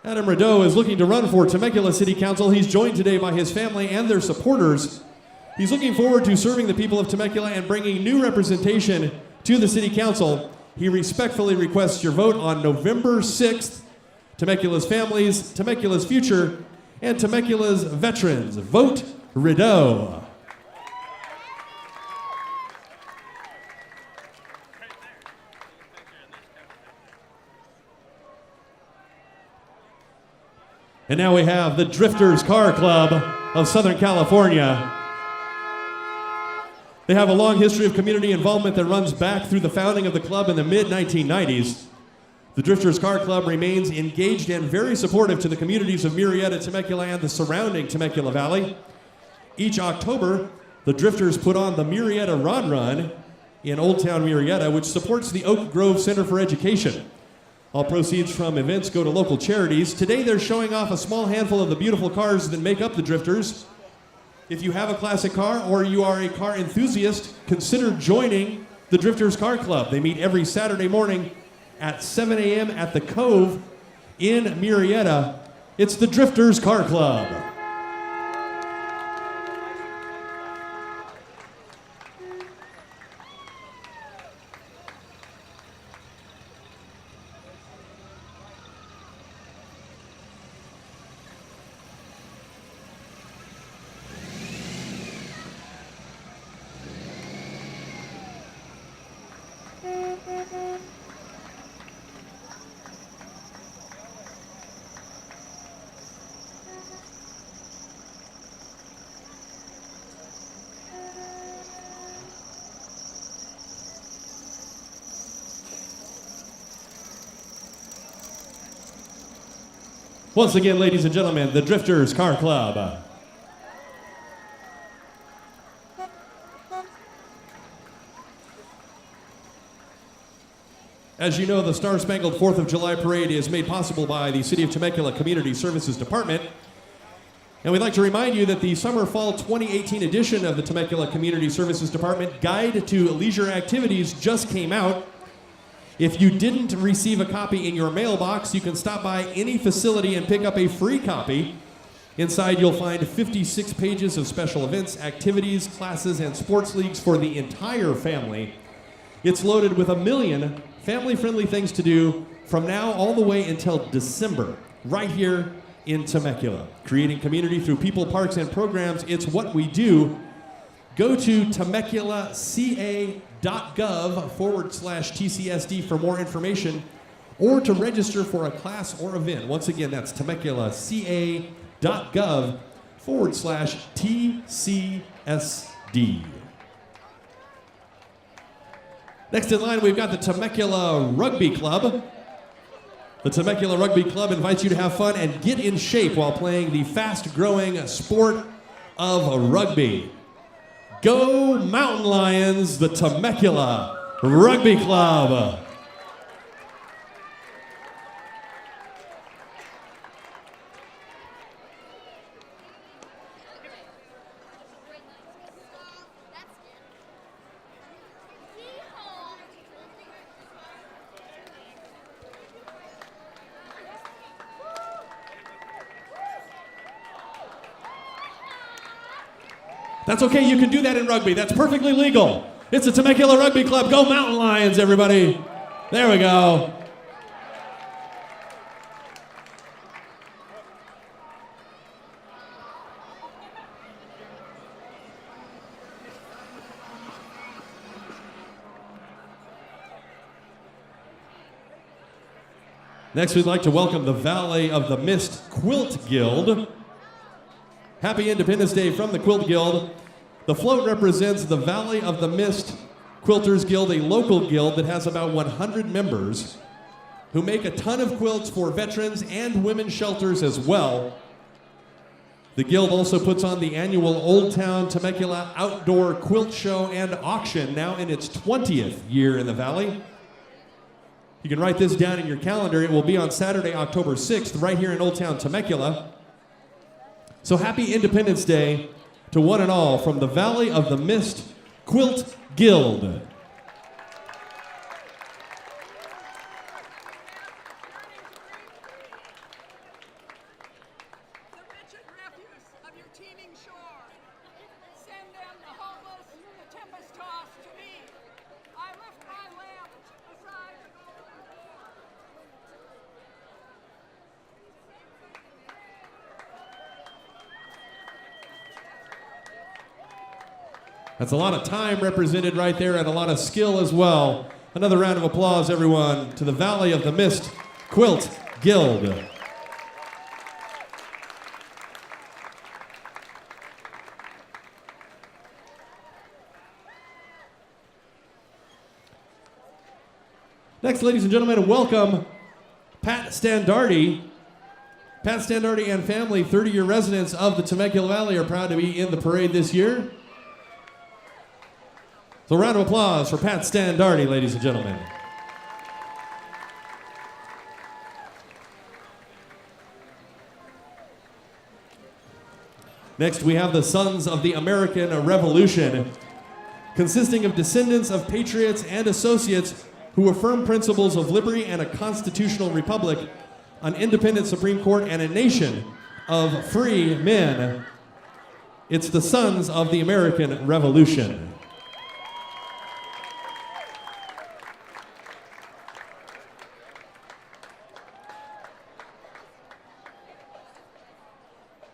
Adam Rideau is looking to run for Temecula City Council. He's joined today by his family and their supporters. He's looking forward to serving the people of Temecula and bringing new representation to the City Council. He respectfully requests your vote on November 6th. Temecula's families, Temecula's future, and Temecula's veterans. Vote Rideau. And now we have the Drifters Car Club of Southern California. They have a long history of community involvement that runs back through the founding of the club in the mid-1990s. The Drifters Car Club remains engaged and very supportive to the communities of Murrieta, Temecula, and the surrounding Temecula Valley. Each October, the Drifters put on the Murrieta Run Run in Old Town Murrieta, which supports the Oak Grove Center for Education. All proceeds from events go to local charities. Today, they're showing off a small handful of the beautiful cars that make up the Drifters. If you have a classic car or you are a car enthusiast, consider joining the Drifters Car Club. They meet every Saturday morning at 7 a.m. at the Cove in Murrieta. It's the Drifters Car Club. Once again, ladies and gentlemen, the Drifters Car Club. As you know, the Star Spangled 4th of July Parade is made possible by the City of Temecula Community Services Department. And we'd like to remind you that the Summer-Fall 2018 edition of the Temecula Community Services Department Guide to Leisure Activities just came out. If you didn't receive a copy in your mailbox, you can stop by any facility and pick up a free copy. Inside, you'll find 56 pages of special events, activities, classes, and sports leagues for the entire family. It's loaded with 1 million family-friendly things to do from now all the way until December, right here in Temecula. Creating community through people, parks, and programs, it's what we do. Go to temeculaca.gov/TCSD for more information or to register for a class or event. Once again, that's temeculaca.gov/TCSD. Next in line, we've got the Temecula Rugby Club. The Temecula Rugby Club invites you to have fun and get in shape while playing the fast-growing sport of rugby. Go Mountain Lions, the Temecula Rugby Club. That's okay, you can do that in rugby. That's perfectly legal. It's the Temecula Rugby Club. Go Mountain Lions, everybody. There we go. Next, we'd like to welcome the Valley of the Mist Quilt Guild. Happy Independence Day from the Quilt Guild. The float represents the Valley of the Mist Quilters Guild, a local guild that has about 100 members who make a ton of quilts for veterans and women's shelters as well. The guild also puts on the annual Old Town Temecula Outdoor Quilt Show and Auction, now in its 20th year in the Valley. You can write this down in your calendar. It will be on Saturday, October 6th, right here in Old Town Temecula. So happy Independence Day to one and all from the Valley of the Mist Quilt Guild. The rich and refuse of your teeming shore. Send them the homeless, the tempest-tossed to me. I lift my lamp beside the golden door. That's a lot of time represented right there and a lot of skill as well. Another round of applause, everyone, to the Valley of the Mist Quilt Guild. Next, ladies and gentlemen, welcome Pat Standardi. Pat Standardi and family, 30-year residents of the Temecula Valley, are proud to be in the parade this year. So a round of applause for Pat Standardi, ladies and gentlemen. Next, we have the Sons of the American Revolution, consisting of descendants of patriots and associates who affirm principles of liberty and a constitutional republic, an independent Supreme Court, and a nation of free men. It's the Sons of the American Revolution.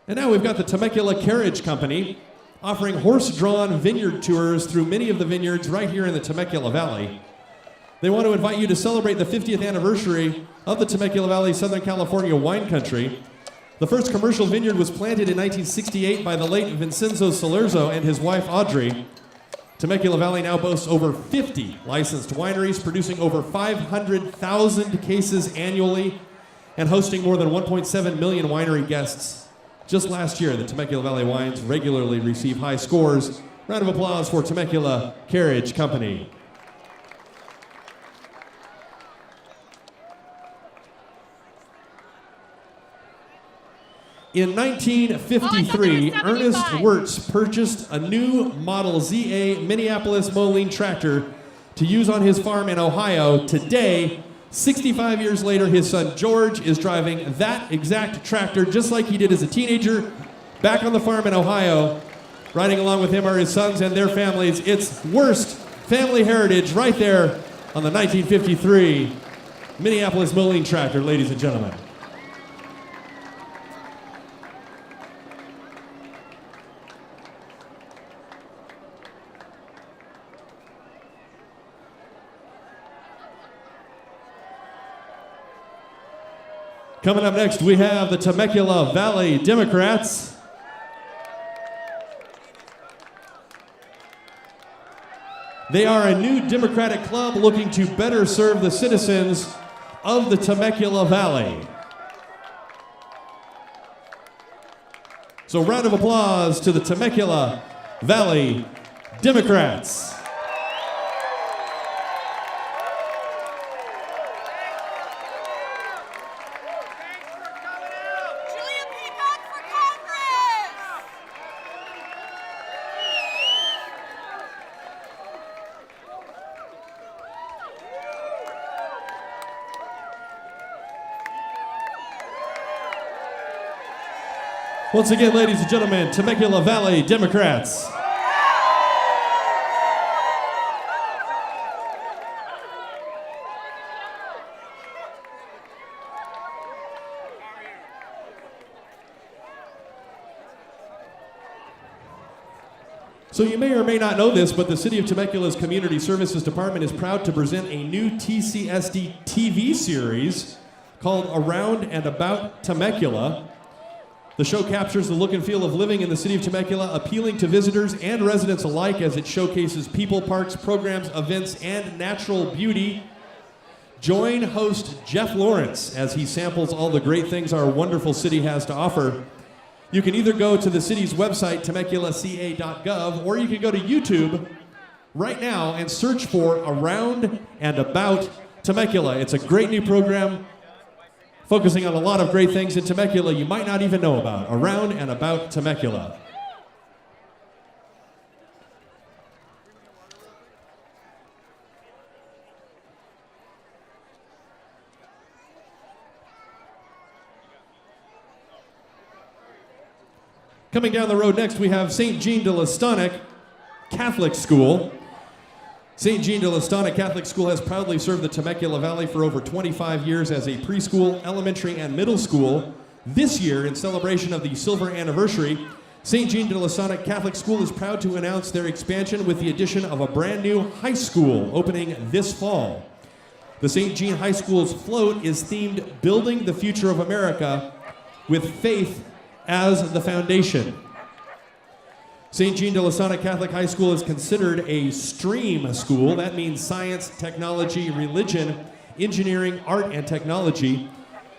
And now we've got the Temecula Carriage Company offering horse-drawn vineyard tours through many of the vineyards right here in the Temecula Valley. They want to invite you to celebrate the 50th anniversary of the Temecula Valley, Southern California wine country. The first commercial vineyard was planted in 1968 by the late Vincenzo Salerzo and his wife Audrey. Temecula Valley now boasts over 50 licensed wineries, producing over 500,000 cases annually and hosting more than 1.7 million winery guests. Just last year, the Temecula Valley wines regularly receive high scores. Round of applause for Temecula Carriage Company. In 1953, Ernest Wirtz purchased a new Model ZA Minneapolis Moline tractor to use on his farm in Ohio. Today, 65 years later, his son George is driving that exact tractor just like he did as a teenager back on the farm in Ohio. Riding along with him are his sons and their families. It's Wirtz family heritage right there on the 1953 Minneapolis Moline tractor, ladies and gentlemen. Coming up next, we have the Temecula Valley Democrats. They are a new Democratic club looking to better serve the citizens of the Temecula Valley. So, round of applause to the Temecula Valley Democrats. Once again, ladies and gentlemen, Temecula Valley Democrats. So you may or may not know this, but the City of Temecula's Community Services Department is proud to present a new TCSD TV series called Around and About Temecula. The show captures the look and feel of living in the city of Temecula, appealing to visitors and residents alike as it showcases people, parks, programs, events, and natural beauty. Join host Jeff Lawrence as he samples all the great things our wonderful city has to offer. You can either go to the city's website, temeculaca.gov, or you can go to YouTube right now and search for Around and About Temecula. It's a great new program focusing on a lot of great things in Temecula you might not even know about. Around and About Temecula. Coming down the road next, we have St. Jean de l'Estonic Catholic School. St. Jean de l'Estonic Catholic School has proudly served the Temecula Valley for over 25 years as a preschool, elementary, and middle school. This year, in celebration of the silver anniversary, St. Jean de l'Estonic Catholic School is proud to announce their expansion with the addition of a brand new high school opening this fall. The St. Jean High School's float is themed Building the Future of America with Faith as the foundation. St. Jean de l'Estonic Catholic High School is considered a STREAM school. That means science, technology, religion, engineering, art, and technology.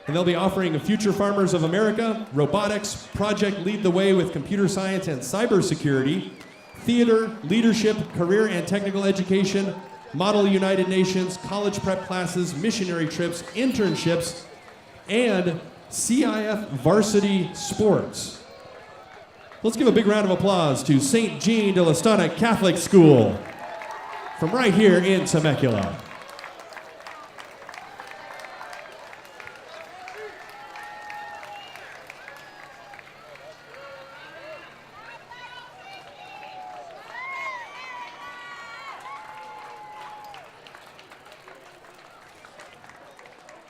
And they'll be offering Future Farmers of America, robotics, Project Lead the Way with computer science and cybersecurity, theater, leadership, career and technical education, Model United Nations, college prep classes, missionary trips, internships, and CIF varsity sports. Let's give a big round of applause to St. Jean de l'Estana Catholic School from right here in Temecula.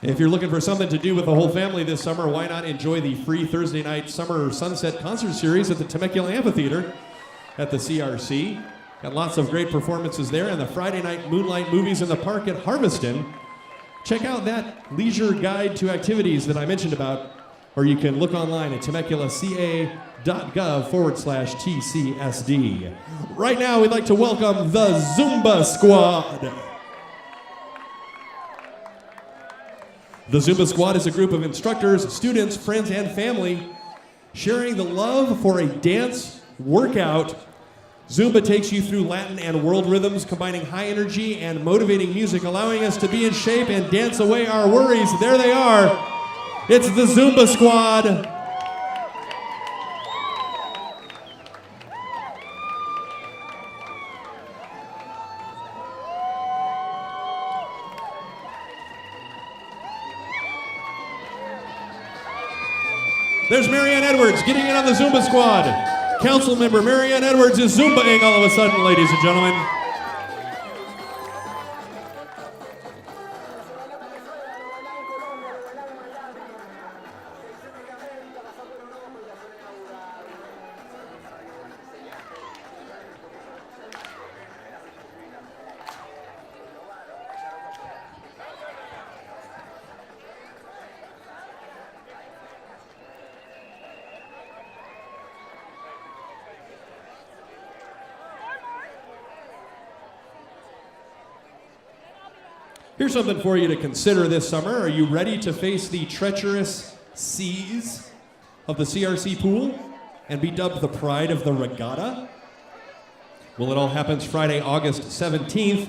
If you're looking for something to do with the whole family this summer, why not enjoy the free Thursday night summer sunset concert series at the Temecula Amphitheater at the CRC. Got lots of great performances there, and the Friday night moonlight movies in the park at Harveston. Check out that leisure guide to activities that I mentioned about, or you can look online at temeculaca.gov/TCSD. Right now, we'd like to welcome the Zumba Squad. The Zumba Squad is a group of instructors, students, friends, and family sharing the love for a dance workout. Zumba takes you through Latin and world rhythms, combining high energy and motivating music, allowing us to be in shape and dance away our worries. There they are. It's the Zumba Squad. There's Marianne Edwards getting in on the Zumba Squad. Council member Marianne Edwards is Zumbaing all of a sudden, ladies and gentlemen. Here's something for you to consider this summer. Are you ready to face the treacherous seas of the CRC pool and be dubbed the pride of the regatta? Well, it all happens Friday, August 17th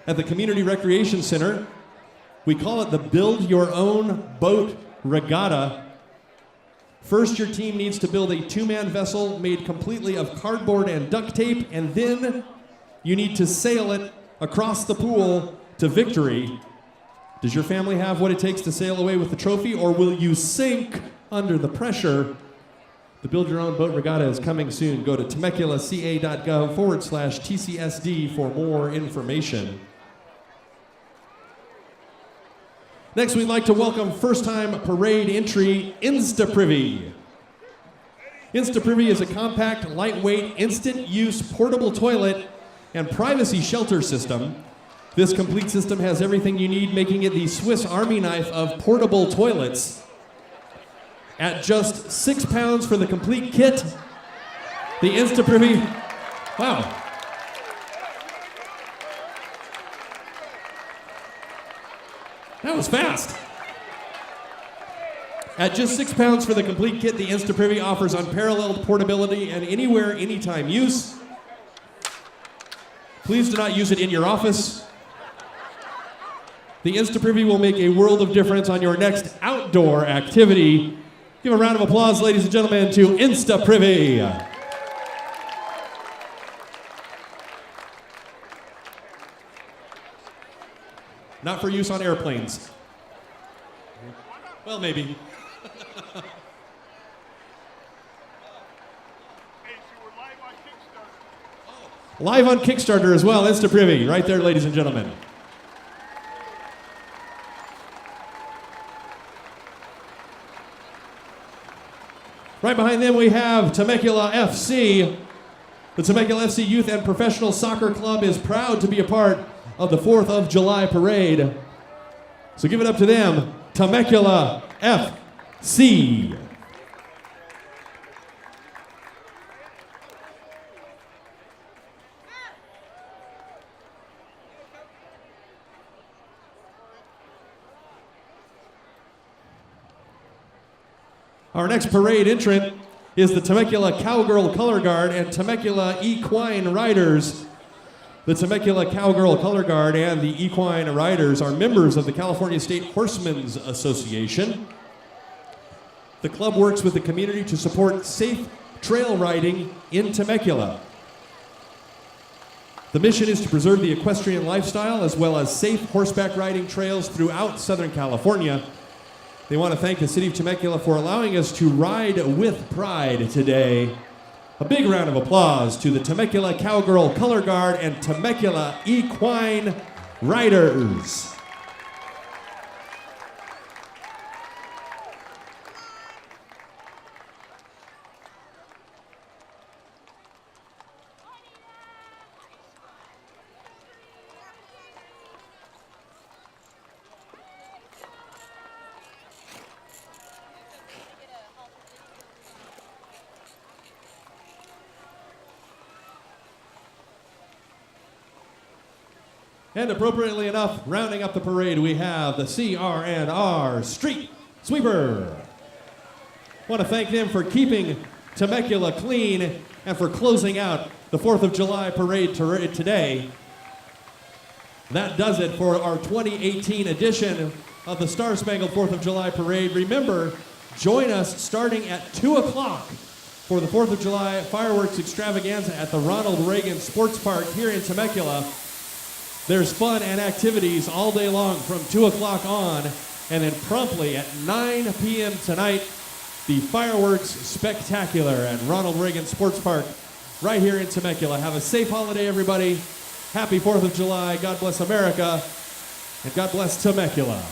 at the Community Recreation Center. We call it the Build Your Own Boat Regatta. First, your team needs to build a two-man vessel made completely of cardboard and duct tape, and then you need to sail it across the pool to victory. Does your family have what it takes to sail away with the trophy, or will you sink under the pressure? The Build Your Own Boat Regatta is coming soon. Go to temeculaca.gov/TCSD for more information. Next, we'd like to welcome first-time parade entry, InstaPrivy. InstaPrivy is a compact, lightweight, instant-use portable toilet and privacy shelter system. This complete system has everything you need, making it the Swiss Army knife of portable toilets. At just £6 for the complete kit, the InstaPrivy, wow. That was fast. At just £6 for the complete kit, the InstaPrivy offers unparalleled portability and anywhere, anytime use. Please do not use it in your office. The InstaPrivy will make a world of difference on your next outdoor activity. Give a round of applause, ladies and gentlemen, to InstaPrivy. Not for use on airplanes. Well, maybe. Live on Kickstarter as well, InstaPrivy, right there, ladies and gentlemen. Right behind them we have Temecula FC. The Temecula FC Youth and Professional Soccer Club is proud to be a part of the 4th of July parade. So give it up to them, Temecula FC. Our next parade entrant is the Temecula Cowgirl Color Guard and Temecula Equine Riders. The Temecula Cowgirl Color Guard and the Equine Riders are members of the California State Horsemen's Association. The club works with the community to support safe trail riding in Temecula. The mission is to preserve the equestrian lifestyle as well as safe horseback riding trails throughout Southern California. They want to thank the city of Temecula for allowing us to ride with pride today. A big round of applause to the Temecula Cowgirl Color Guard and Temecula Equine Riders. And appropriately enough, rounding up the parade, we have the CR&R Street Sweeper. Want to thank them for keeping Temecula clean and for closing out the 4th of July parade today. That does it for our 2018 edition of the Star Spangled 4th of July Parade. Remember, join us starting at 2 o'clock for the 4th of July fireworks extravaganza at the Ronald Reagan Sports Park here in Temecula. There's fun and activities all day long from 2 o'clock on, and then promptly at 9 p.m. tonight, the fireworks spectacular at Ronald Reagan Sports Park right here in Temecula. Have a safe holiday, everybody. Happy 4th of July. God bless America, and God bless Temecula.